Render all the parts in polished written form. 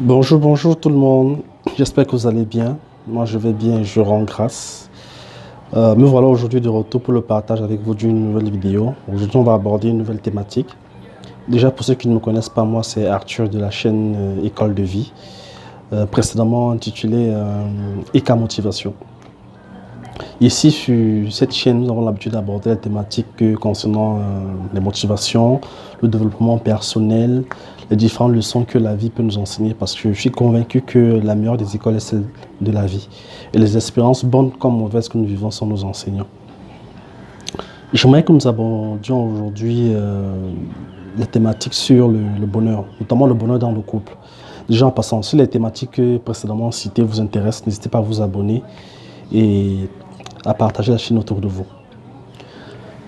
Bonjour, bonjour tout le monde. J'espère que vous allez bien. Moi, je vais bien et je rends grâce. Me voilà aujourd'hui de retour pour le partage avec vous d'une nouvelle vidéo. Aujourd'hui, on va aborder une nouvelle thématique. Déjà, pour ceux qui ne me connaissent pas, moi, c'est Arthur de la chaîne École de vie, précédemment intitulée EK Motivation. Ici, sur cette chaîne, nous avons l'habitude d'aborder la thématique concernant les motivations, le développement personnel, les différentes leçons que la vie peut nous enseigner parce que je suis convaincu que la meilleure des écoles est celle de la vie. Et les expériences bonnes comme mauvaises que nous vivons sont nos enseignants. J'aimerais que nous abordions aujourd'hui les thématiques sur le bonheur, notamment le bonheur dans le couple. Déjà en passant, si les thématiques précédemment citées vous intéressent, n'hésitez pas à vous abonner et à partager la chaîne autour de vous.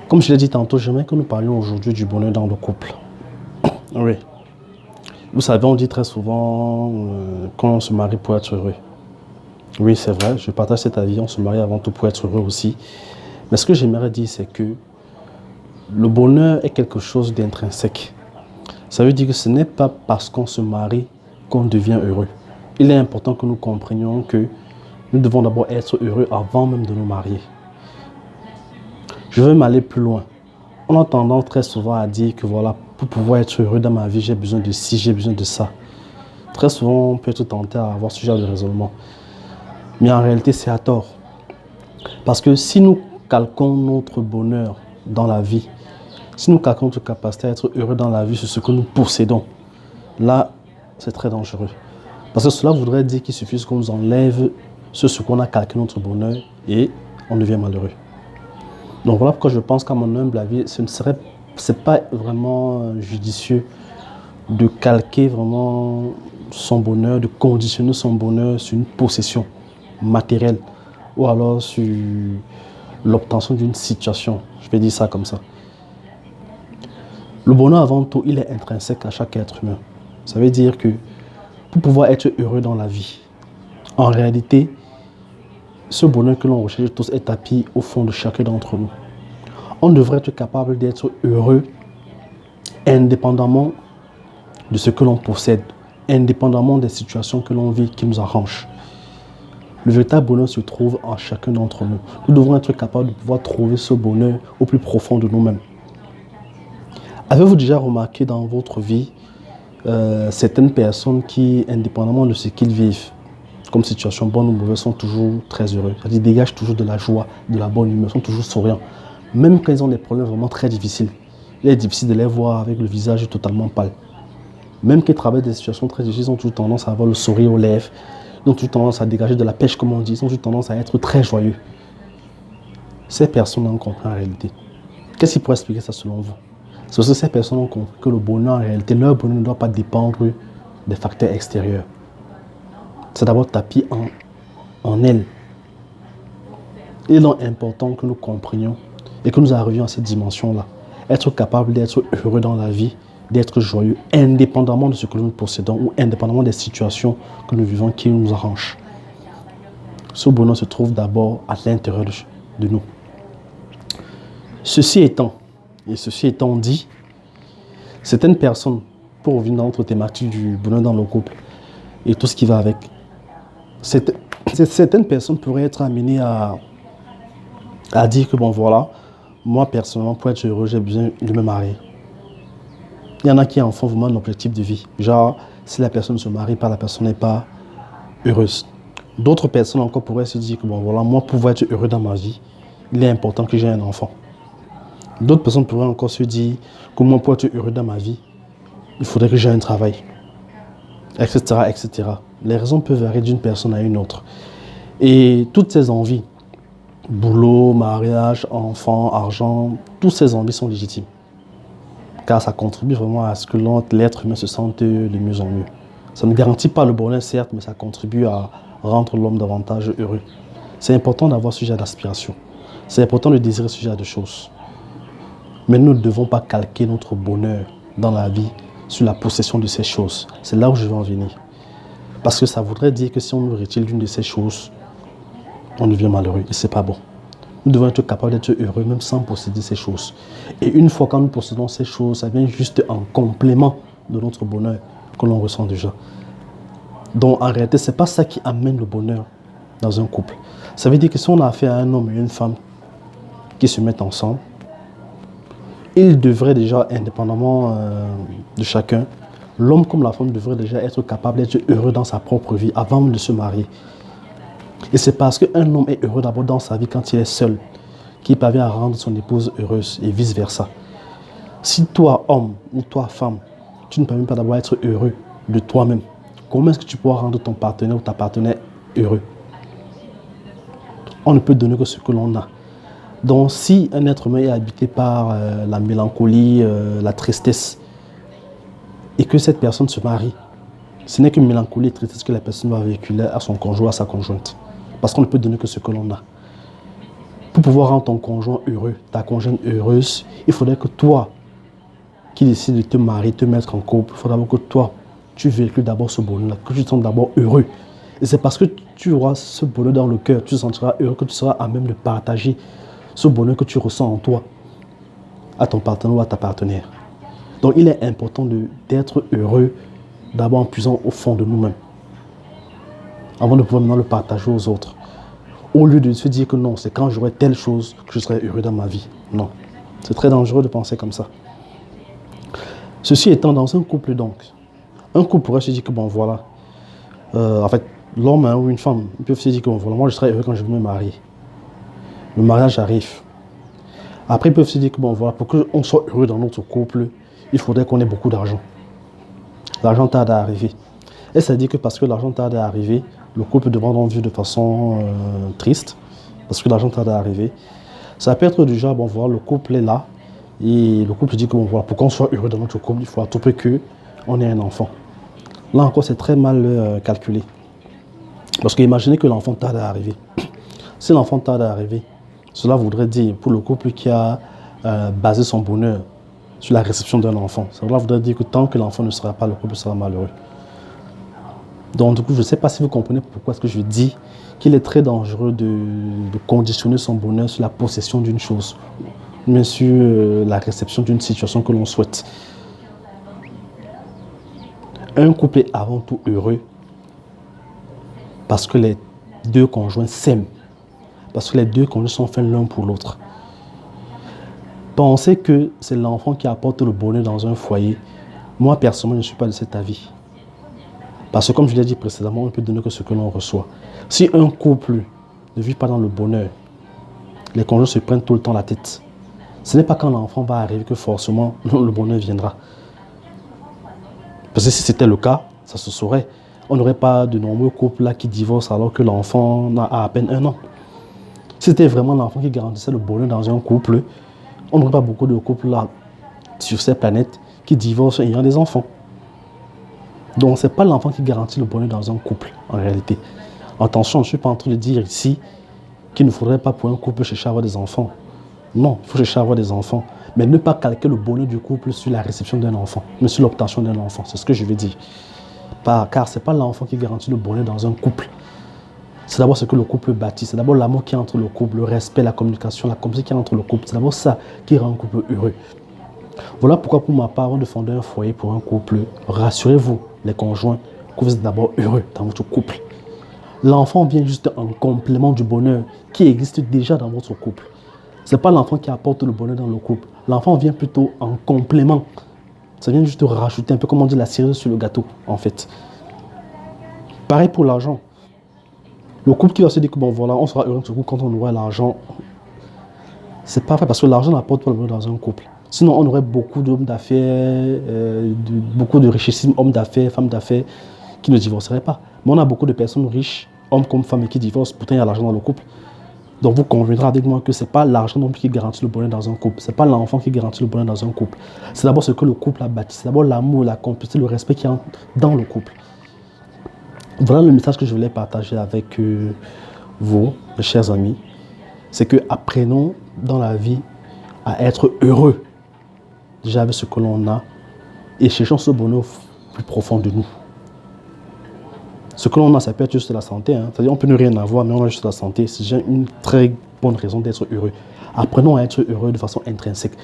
Comme je l'ai dit tantôt, j'aimerais que nous parlions aujourd'hui du bonheur dans le couple. Oui. Vous savez, on dit très souvent qu'on se marie pour être heureux. Oui, c'est vrai, je partage cet avis, on se marie avant tout pour être heureux aussi. Mais ce que j'aimerais dire, c'est que le bonheur est quelque chose d'intrinsèque. Ça veut dire que ce n'est pas parce qu'on se marie qu'on devient heureux. Il est important que nous comprenions que nous devons d'abord être heureux avant même de nous marier. Je veux m'aller plus loin. On a tendance très souvent à dire que voilà, pour pouvoir être heureux dans ma vie, j'ai besoin de ci, j'ai besoin de ça. Très souvent, on peut être tenté à avoir ce genre de raisonnement. Mais en réalité, c'est à tort. Parce que si nous calquons notre bonheur dans la vie, si nous calquons notre capacité à être heureux dans la vie sur ce que nous possédons, là, c'est très dangereux. Parce que cela voudrait dire qu'il suffit qu'on nous enlève ce sur quoi on a calqué notre bonheur et on devient malheureux. Donc voilà pourquoi je pense qu'à mon humble avis, c'est pas vraiment judicieux de calquer vraiment son bonheur, de conditionner son bonheur sur une possession matérielle ou alors sur l'obtention d'une situation. Je vais dire ça comme ça. Le bonheur avant tout, il est intrinsèque à chaque être humain. Ça veut dire que pour pouvoir être heureux dans la vie, en réalité, ce bonheur que l'on recherche tous est tapis au fond de chacun d'entre nous. On devrait être capable d'être heureux indépendamment de ce que l'on possède, indépendamment des situations que l'on vit qui nous arrangent. Le véritable bonheur se trouve en chacun d'entre nous. Nous devons être capables de pouvoir trouver ce bonheur au plus profond de nous-mêmes. Avez-vous déjà remarqué dans votre vie certaines personnes qui, indépendamment de ce qu'ils vivent, comme situation bonne ou mauvaise, sont toujours très heureux. C'est-à-dire, ils dégagent toujours de la joie, de la bonne humeur, sont toujours souriants. Même quand ils ont des problèmes vraiment très difficiles, il est difficile de les voir avec le visage totalement pâle. Même quand ils traversent des situations très difficiles, ils ont toujours tendance à avoir le sourire aux lèvres, ils ont toujours tendance à dégager de la pêche, comme on dit, ils ont toujours tendance à être très joyeux. Ces personnes ont compris en réalité. Qu'est-ce qui pourrait expliquer ça selon vous? C'est parce que ces personnes ont compris que le bonheur, en réalité, leur bonheur ne doit pas dépendre des facteurs extérieurs. C'est d'abord tapis en elles. Il est donc important que nous comprenions et que nous arrivions à cette dimension-là. Être capable d'être heureux dans la vie, d'être joyeux, indépendamment de ce que nous possédons ou indépendamment des situations que nous vivons qui nous arrangent. Ce bonheur se trouve d'abord à l'intérieur de nous. Ceci étant dit, certaines personnes, pour revenir dans notre thématique du bonheur dans le couple et tout ce qui va avec, certaines personnes pourraient être amenées à dire que bon voilà, moi personnellement pour être heureux j'ai besoin de me marier. Il y en a qui en font vraiment un objectif de vie. Genre, si la personne ne se marie pas, la personne n'est pas heureuse. D'autres personnes encore pourraient se dire que bon voilà, moi pour pouvoir être heureux dans ma vie, il est important que j'ai un enfant. D'autres personnes pourraient encore se dire que moi pour être heureux dans ma vie, il faudrait que j'ai un travail, etc., etc. Les raisons peuvent varier d'une personne à une autre. Et toutes ces envies, boulot, mariage, enfant, argent, toutes ces envies sont légitimes. Car ça contribue vraiment à ce que l'être humain se sente de mieux en mieux. Ça ne garantit pas le bonheur, certes, mais ça contribue à rendre l'homme davantage heureux. C'est important d'avoir ce genre d'aspiration. C'est important de désirer ce genre de choses. Mais nous ne devons pas calquer notre bonheur dans la vie sur la possession de ces choses. C'est là où je veux en venir. Parce que ça voudrait dire que si on nous retire l'une de ces choses, on devient malheureux et ce n'est pas bon. Nous devons être capables d'être heureux même sans posséder ces choses. Et une fois que nous possédons ces choses, ça vient juste en complément de notre bonheur que l'on ressent déjà. Donc en réalité, ce n'est pas ça qui amène le bonheur dans un couple. Ça veut dire que si on a affaire à un homme et une femme qui se mettent ensemble, ils devraient déjà, indépendamment de chacun, l'homme comme la femme devrait déjà être capable d'être heureux dans sa propre vie avant de se marier. Et c'est parce qu'un homme est heureux d'abord dans sa vie quand il est seul qu'il parvient à rendre son épouse heureuse et vice-versa. Si toi, homme ou toi, femme, tu ne peux même pas d'abord être heureux de toi-même, comment est-ce que tu pourras rendre ton partenaire ou ta partenaire heureux? On ne peut donner que ce que l'on a. Donc si un être humain est habité par la mélancolie, la tristesse, et que cette personne se marie, ce n'est qu'une mélancolie et tristesse que la personne va véhiculer à son conjoint, à sa conjointe. Parce qu'on ne peut donner que ce que l'on a. Pour pouvoir rendre ton conjoint heureux, ta conjointe heureuse, il faudrait que toi, qui décides de te marier, de te mettre en couple, il faudra d'abord que toi, tu véhicules d'abord ce bonheur-là, que tu te sens d'abord heureux. Et c'est parce que tu auras ce bonheur dans le cœur, tu te sentiras heureux, que tu seras à même de partager ce bonheur que tu ressens en toi à ton partenaire ou à ta partenaire. Donc il est important d'être heureux d'abord en puisant au fond de nous-mêmes, avant de pouvoir maintenant le partager aux autres. Au lieu de se dire que non, c'est quand j'aurai telle chose que je serai heureux dans ma vie. Non, c'est très dangereux de penser comme ça. Ceci étant, dans un couple donc, un couple pourrait se dire que bon voilà, en fait, l'homme ou une femme, ils peuvent se dire que bon voilà, moi je serai heureux quand je vais me marier. Le mariage arrive. Après, ils peuvent se dire que bon voilà, pour qu'on soit heureux dans notre couple, il faudrait qu'on ait beaucoup d'argent. L'argent tarde à arriver. Et ça dit que parce que l'argent tarde à arriver, le couple devra donc vivre de façon triste, parce que l'argent tarde à arriver. Ça peut être du genre, bon voilà, le couple est là, et le couple dit que bon voilà, pour qu'on soit heureux dans notre couple, il faut à tout prix qu'on ait un enfant. Là encore, c'est très mal calculé. Parce que imaginez que l'enfant tarde à arriver. Si l'enfant tarde à arriver, cela voudrait dire, pour le couple qui a basé son bonheur sur la réception d'un enfant, cela voudrait dire que tant que l'enfant ne sera pas, le couple sera malheureux. Donc du coup, je ne sais pas si vous comprenez pourquoi est-ce que je dis qu'il est très dangereux de conditionner son bonheur sur la possession d'une chose, mais sur la réception d'une situation que l'on souhaite. Un couple est avant tout heureux parce que les deux conjoints s'aiment, parce que les deux conjoints sont faits l'un pour l'autre. Penser que c'est l'enfant qui apporte le bonheur dans un foyer, moi personnellement, je ne suis pas de cet avis. Parce que comme je l'ai dit précédemment, on ne peut donner que ce que l'on reçoit. Si un couple ne vit pas dans le bonheur, les conjoints se prennent tout le temps la tête. Ce n'est pas quand l'enfant va arriver que forcément le bonheur viendra. Parce que si c'était le cas, ça se saurait. On n'aurait pas de nombreux couples là qui divorcent alors que l'enfant a à peine 1 an. Si c'était vraiment l'enfant qui garantissait le bonheur dans un couple, on n'aurait pas beaucoup de couples là sur cette planète qui divorcent ayant des enfants. Donc ce n'est pas l'enfant qui garantit le bonheur dans un couple en réalité. Attention, je ne suis pas en train de dire ici qu'il ne faudrait pas pour un couple chercher à avoir des enfants. Non, il faut chercher à avoir des enfants. Mais ne pas calquer le bonheur du couple sur la réception d'un enfant, mais sur l'obtention d'un enfant. C'est ce que je veux dire. Car ce n'est pas l'enfant qui garantit le bonheur dans un couple. C'est d'abord ce que le couple bâtit. C'est d'abord l'amour qui est entre le couple, le respect, la communication, la complicité qui est entre le couple. C'est d'abord ça qui rend un couple heureux. Voilà pourquoi pour ma part, avant de fonder un foyer pour un couple, rassurez-vous, les conjoints, que vous êtes d'abord heureux dans votre couple. L'enfant vient juste en complément du bonheur qui existe déjà dans votre couple. Ce n'est pas l'enfant qui apporte le bonheur dans le couple. L'enfant vient plutôt en complément. Ça vient juste rajouter un peu, comme on dit, la cerise sur le gâteau, en fait. Pareil pour l'argent. Le couple qui va se dire que bon voilà, on sera heureux quand on aura l'argent. C'est pas vrai parce que l'argent n'apporte pas le bonheur dans un couple. Sinon, on aurait beaucoup d'hommes d'affaires, beaucoup de richissimes hommes d'affaires, femmes d'affaires qui ne divorceraient pas. Mais on a beaucoup de personnes riches, hommes comme femmes, qui divorcent. Pourtant, il y a l'argent dans le couple. Donc, vous conviendrez avec moi que ce n'est pas l'argent non plus qui garantit le bonheur dans un couple. Ce n'est pas l'enfant qui garantit le bonheur dans un couple. C'est d'abord ce que le couple a bâti. C'est d'abord l'amour, la complicité, le respect qui est dans le couple. Voilà le message que je voulais partager avec vous, mes chers amis. C'est que apprenons dans la vie à être heureux déjà avec ce que l'on a et cherchons ce bonheur plus profond de nous. Ce que l'on a, ça peut être juste la santé. C'est-à-dire on peut ne rien avoir, mais on a juste la santé. C'est déjà une très bonne raison d'être heureux. Apprenons à être heureux de façon intrinsèque.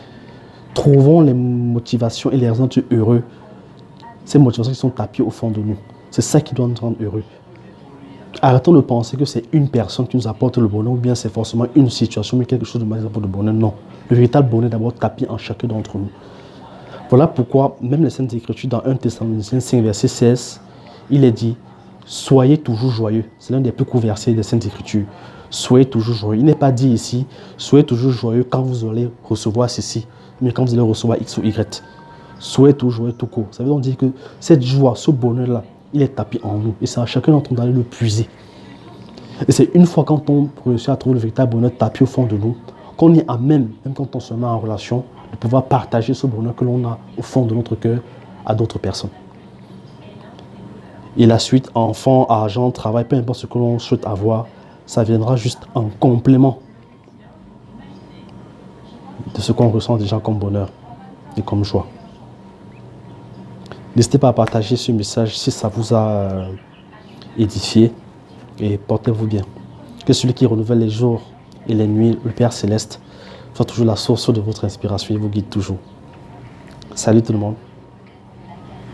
Trouvons les motivations et les raisons d'être heureux. Ces motivations qui sont tapées au fond de nous. C'est ça qui doit nous rendre heureux. Arrêtons de penser que c'est une personne qui nous apporte le bonheur ou bien c'est forcément une situation, mais quelque chose de mal qui nous apporte le bonheur. Non. Le véritable bonheur est d'abord tapis en chacun d'entre nous. Voilà pourquoi, même les Saintes Écritures, dans 1 Thessaloniciens 5, verset 16, il est dit « Soyez toujours joyeux ». C'est l'un des plus courts versets des Saintes Écritures. Soyez toujours joyeux. Il n'est pas dit ici « Soyez toujours joyeux quand vous allez recevoir ceci », mais quand vous allez recevoir X ou Y. Soyez toujours joyeux tout court. Ça veut donc dire que cette joie, ce bonheur-là, il est tapis en nous. Et c'est à chacun d'entre nous d'aller le puiser. Et c'est une fois quand on réussit à trouver le véritable bonheur tapis au fond de nous, qu'on est à même quand on se met en relation, de pouvoir partager ce bonheur que l'on a au fond de notre cœur à d'autres personnes. Et la suite, enfant, argent, travail, peu importe ce que l'on souhaite avoir, ça viendra juste en complément de ce qu'on ressent déjà comme bonheur et comme joie. N'hésitez pas à partager ce message si ça vous a édifié et portez-vous bien. Que celui qui renouvelle les jours et les nuits, le Père Céleste, soit toujours la source de votre inspiration et vous guide toujours. Salut tout le monde.